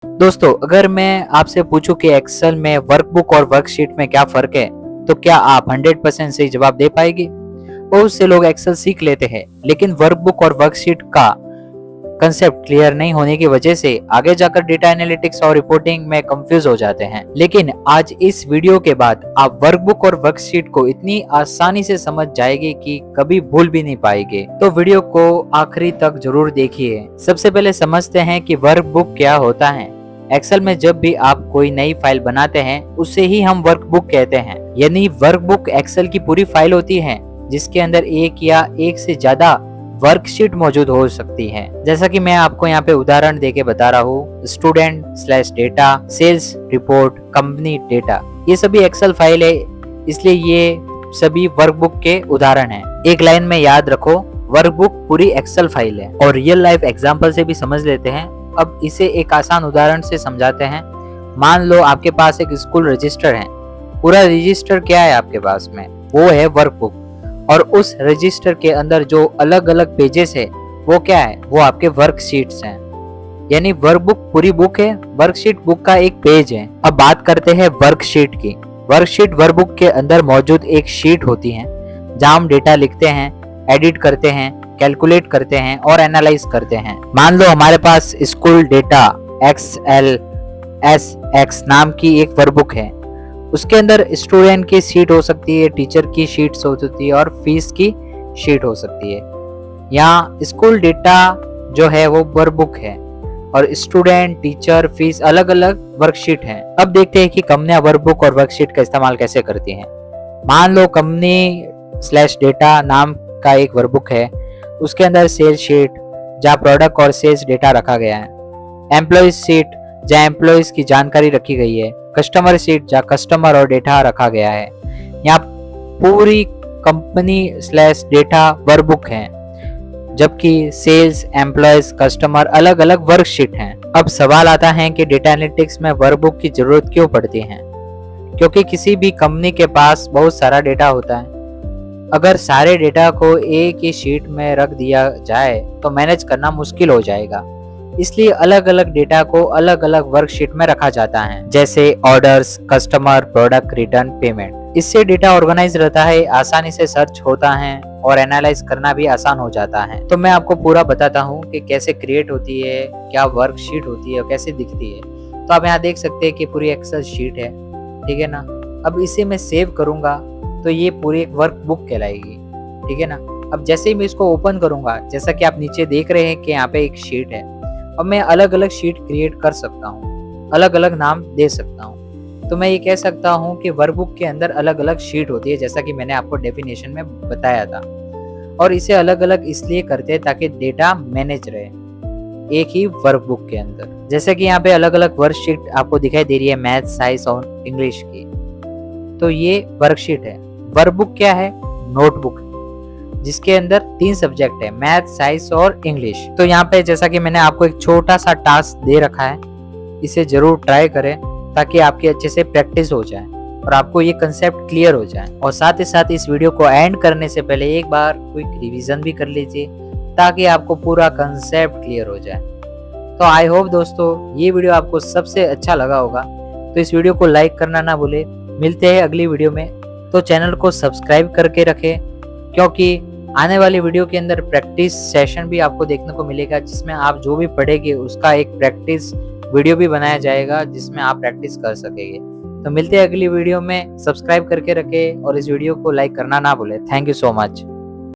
दोस्तों, अगर मैं आपसे पूछूं कि एक्सेल में वर्कबुक और वर्कशीट में क्या फर्क है, तो क्या आप 100% सही जवाब दे पाएंगे? बहुत से लोग एक्सेल सीख लेते हैं, लेकिन वर्कबुक और वर्कशीट का कंसेप्ट क्लियर नहीं होने की वजह से आगे जाकर डेटा एनालिटिक्स और रिपोर्टिंग में कंफ्यूज हो जाते हैं। लेकिन आज इस वीडियो के बाद आप वर्कबुक और वर्कशीट को इतनी आसानी से समझ जाएंगे कि कभी भूल भी नहीं पाएंगे। तो वीडियो को आखिरी तक जरूर देखिए। सबसे पहले समझते हैं कि वर्कबुक क्या होता है। एक्सेल में जब भी आप कोई नई फाइल बनाते हैं, उसे ही हम वर्कबुक कहते हैं। यानी वर्कबुक एक्सेल की पूरी फाइल होती है जिसके अंदर एक या एक से ज्यादा वर्कशीट मौजूद हो सकती है। जैसा कि मैं आपको यहाँ पे उदाहरण देके बता रहा हूँ, student slash data, sales report, company data, ये सभी एक्सेल फाइल है, इसलिए ये सभी वर्कबुक के उदाहरण हैं। एक लाइन में याद रखो, वर्कबुक पूरी एक्सेल फाइल है। और रियल लाइफ एग्जांपल से भी समझ लेते हैं। अब इसे एक आसान उदाहरण से समझाते हैं। मान लो आपके पास एक स्कूल रजिस्टर है। पूरा रजिस्टर क्या है आपके पास में? वो है वर्कबुक। और उस रजिस्टर के अंदर जो अलग अलग पेजेस है वो क्या है? वो आपके वर्कशीट्स हैं। यानी वर्कबुक पूरी बुक है, वर्कशीट बुक का एक पेज है। अब बात करते हैं वर्कशीट की। वर्कशीट वर्कबुक के अंदर मौजूद एक शीट होती है जहां हम डेटा लिखते हैं, एडिट करते हैं, कैलकुलेट करते हैं और एनालाइज करते हैं। मान लो हमारे पास स्कूल डेटा XLSX नाम की एक वर्कबुक है। उसके अंदर स्टूडेंट की शीट हो सकती है, टीचर की शीट्स हो सकती है और फीस की शीट हो सकती है। यहाँ स्कूल डेटा जो है वो वर्कबुक है और स्टूडेंट, टीचर, फीस अलग अलग वर्कशीट हैं। अब देखते हैं कि कंपनियां वर्कबुक और वर्कशीट का इस्तेमाल कैसे करती हैं। मान लो कंपनी स्लैश डेटा नाम का एक वर्कबुक है। उसके अंदर सेल्स शीट जहाँ प्रोडक्ट और सेल्स डेटा रखा गया है, एम्प्लॉयज शीट जहाँ एम्प्लॉयज की जानकारी रखी गई है, कस्टमर शीट जहाँ कस्टमर और डेटा रखा गया है। यहाँ पूरी कंपनी स्लैश डेटा वर्कबुक है, जबकि सेल्स, एम्प्लॉयज, कस्टमर अलग अलग वर्कशीट हैं। अब सवाल आता है कि डेटा एनालिटिक्स में वर्कबुक की जरूरत क्यों पड़ती है? क्योंकि किसी भी कंपनी के पास बहुत सारा डेटा होता है। अगर सारे डेटा को एक ही शीट में रख दिया जाए तो मैनेज करना मुश्किल हो जाएगा। इसलिए अलग अलग डेटा को अलग अलग वर्कशीट में रखा जाता है, जैसे orders, customer, product, return, payment. इससे डेटा ऑर्गेनाइज रहता है, आसानी से सर्च होता है और एनालाइज करना भी आसान हो जाता है। तो मैं आपको पूरा बताता हूँ कि कैसे क्रिएट होती है, क्या वर्कशीट होती है और कैसे दिखती है। तो आप यहाँ देख सकते हैं कि पूरी एक्सेल शीट है, ठीक है ना। अब इसे मैं सेव करूंगा तो ये पूरी एक वर्कबुक कहलाएगी, ठीक है ना। अब जैसे ही मैं इसको ओपन करूंगा, जैसा कि आप नीचे देख रहे हैं कि यहाँ पे एक शीट है। अब मैं अलग अलग शीट क्रिएट कर सकता हूँ, अलग अलग नाम दे सकता हूँ। तो मैं ये कह सकता हूँ कि वर्कबुक के अंदर अलग अलग शीट होती है, जैसा कि मैंने आपको डेफिनेशन में बताया था। और इसे अलग अलग इसलिए करते हैं ताकि डेटा मैनेज रहे एक ही वर्कबुक के अंदर। जैसे कि यहाँ पे अलग अलग वर्कशीट आपको दिखाई दे रही है, मैथ, साइंस और इंग्लिश की। तो ये वर्कशीट है। वर्कबुक क्या है? नोटबुक, जिसके अंदर 3 सब्जेक्ट है, मैथ, साइंस और इंग्लिश। तो यहाँ पे जैसा कि मैंने आपको एक छोटा सा टास्क दे रखा है, इसे जरूर ट्राई करें ताकि आपकी अच्छे से प्रैक्टिस हो जाए और आपको ये कंसेप्ट क्लियर हो जाए। और साथ ही साथ इस वीडियो को एंड करने से पहले एक बार क्विक रिवीजन भी कर लीजिए ताकि आपको पूरा कंसेप्ट क्लियर हो जाए। तो आई होप दोस्तों ये वीडियो आपको सबसे अच्छा लगा होगा। तो इस वीडियो को लाइक करना ना भूले। मिलते हैं अगली वीडियो में। तो चैनल को सब्सक्राइब करके रखें, क्योंकि आने वाली वीडियो के अंदर प्रैक्टिस सेशन भी आपको देखने को मिलेगा, जिसमें आप जो भी पढ़ेंगे उसका एक प्रैक्टिस वीडियो भी बनाया जाएगा जिसमें आप प्रैक्टिस कर सकेंगे। तो मिलते हैं अगली वीडियो में। सब्सक्राइब करके रखें और इस वीडियो को लाइक करना ना भूलें। Thank you so much.